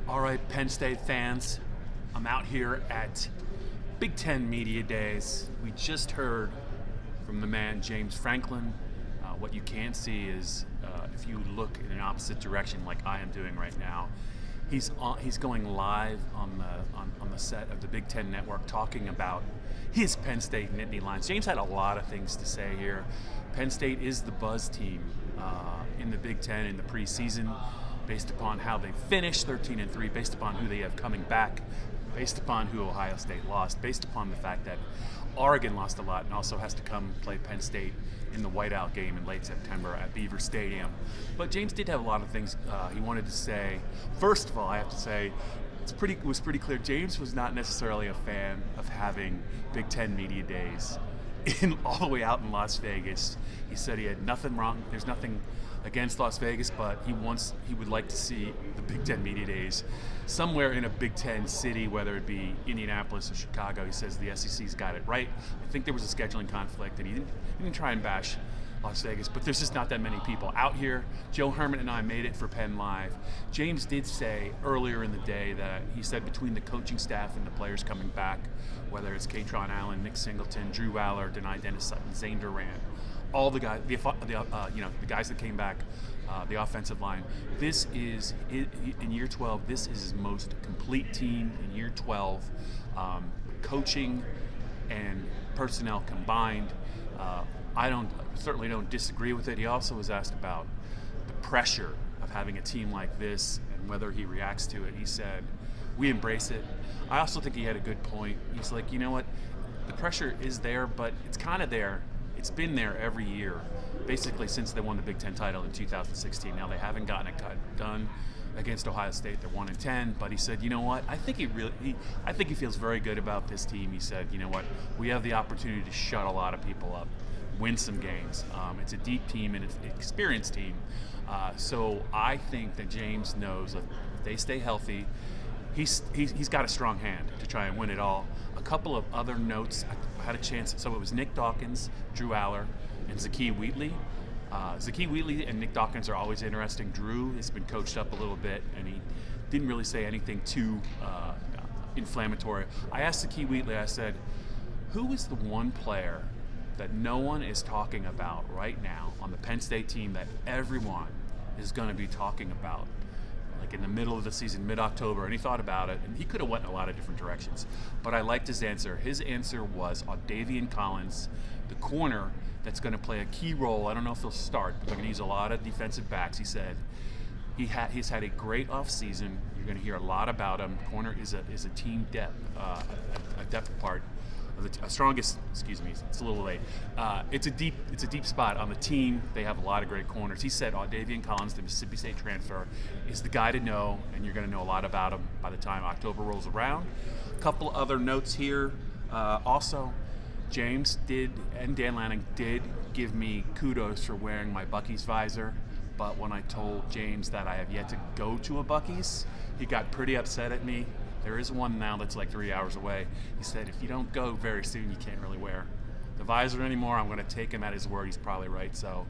All right, Penn State fans, I'm out here at Big Ten Media Days. We just heard from the man, James Franklin. What you can't see is if you look in an opposite direction like I am doing right now, he's going live on the set of the Big Ten Network talking about his Penn State Nittany Lions. James had a lot of things to say here. Penn State is the buzz team in the Big Ten in the preseason, based upon how they finished 13-3, based upon who they have coming back, based upon who Ohio State lost, based upon the fact that Oregon lost a lot and also has to come play Penn State in the whiteout game in late September at Beaver Stadium. But James did have a lot of things he wanted to say. First of all, I have to say, it was pretty clear James was not necessarily a fan of having Big Ten Media Days all the way out in Las Vegas. He said he had nothing wrong. There's nothing against Las Vegas, but he would like to see the Big Ten Media Days somewhere in a Big Ten city, whether it be Indianapolis or Chicago. He says the SEC's got it right. I think there was a scheduling conflict, and he didn't try and bash Las Vegas, but there's just not that many people out here. Joe Herman and I made it for PennLive. James did say earlier in the day that he said between the coaching staff and the players coming back, whether it's Katron Allen, Nick Singleton, Drew Allar, Denai Dennis Sutton, Zane Durant, all the guys, the guys that came back, the offensive line. This is in year 12. This is his most complete team in year 12, coaching and personnel combined. I certainly don't disagree with it. He also was asked about the pressure of having a team like this and whether he reacts to it. He said, "We embrace it." I also think he had a good point. He's like, you know what, the pressure is there, but it's kind of there. It's been there every year, basically since they won the Big Ten title in 2016. Now they haven't gotten it done against Ohio State. They're 1-10, but he said, you know what? I think he feels very good about this team. He said, you know what? We have the opportunity to shut a lot of people up, win some games. It's a deep team and it's an experienced team. So I think that James knows that if they stay healthy, he's got a strong hand to try and win it all. A couple of other notes. I had a chance. So it was Nick Dawkins, Drew Allar, and Zakee Wheatley. Zakee Wheatley and Nick Dawkins are always interesting. Drew has been coached up a little bit, and he didn't really say anything too inflammatory. I asked Zakee Wheatley, I said, who is the one player that no one is talking about right now on the Penn State team that everyone is going to be talking about, like in the middle of the season, mid-October? And he thought about it, and he could have went in a lot of different directions. But I liked his answer. His answer was Davian Collins, the corner that's going to play a key role. I don't know if he'll start, but they're going to use a lot of defensive backs. He said he's had a great offseason. You're going to hear a lot about him. Corner is a team depth, a depth part. The strongest, excuse me, it's a little late. It's a deep spot on the team. They have a lot of great corners. He said Davian Collins, the Mississippi State transfer, is the guy to know, and you're going to know a lot about him by the time October rolls around. A couple other notes here. Also, James and Dan Lanning did give me kudos for wearing my Buc-ee's visor, but when I told James that I have yet to go to a Buc-ee's, he got pretty upset at me. There is one now that's like 3 hours away. He said, if you don't go very soon, you can't really wear the visor anymore. I'm going to take him at his word. He's probably right. So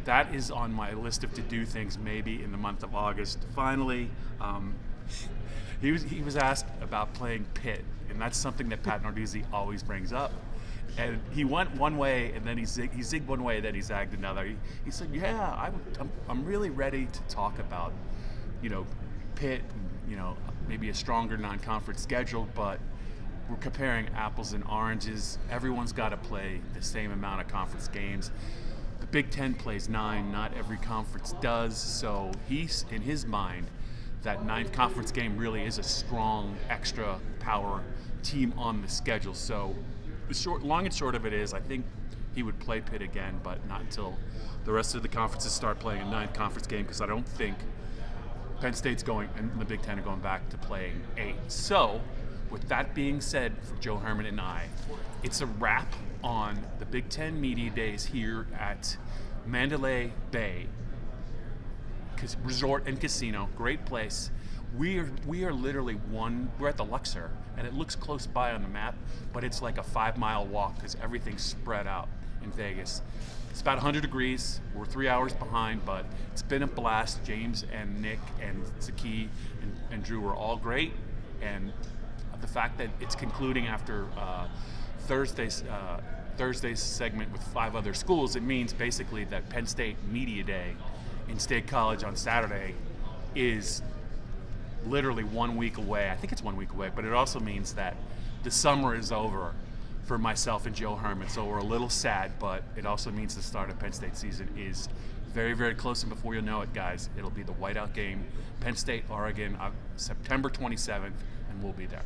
that is on my list of to-do things maybe in the month of August. Finally, he was asked about playing Pitt, and that's something that Pat Narduzzi always brings up. And he went one way, and then he zigged one way, and then he zagged another. He said, yeah, I'm really ready to talk about, Pitt, maybe a stronger non-conference schedule, but we're comparing apples and oranges. Everyone's got to play the same amount of conference games. The Big Ten plays 9, not every conference does, so he's, in his mind, that 9th conference game really is a strong extra power team on the schedule. So long and short of it is, I think he would play Pitt again, but not until the rest of the conferences start playing a 9th conference game, because I don't think Penn State's and the Big Ten are going back to playing 8. So, with that being said, for Joe Herman and I, it's a wrap on the Big Ten Media Days here at Mandalay Bay Resort and Casino. Great place. We are literally we're at the Luxor, and it looks close by on the map, but it's like a 5-mile walk because everything's spread out in Vegas. It's about 100 degrees. We're 3 hours behind, but it's been a blast. James and Nick and Zakee and Drew were all great, and the fact that it's concluding after Thursday's segment with 5 other schools, it means basically that Penn State Media Day in State College on Saturday is literally 1 week away. I think it's 1 week away, but it also means that the summer is over for myself and Joe Herman. So we're a little sad, but it also means the start of Penn State season is very, very close. And before you know it, guys, it'll be the whiteout game, Penn State, Oregon, September 27th, and we'll be there.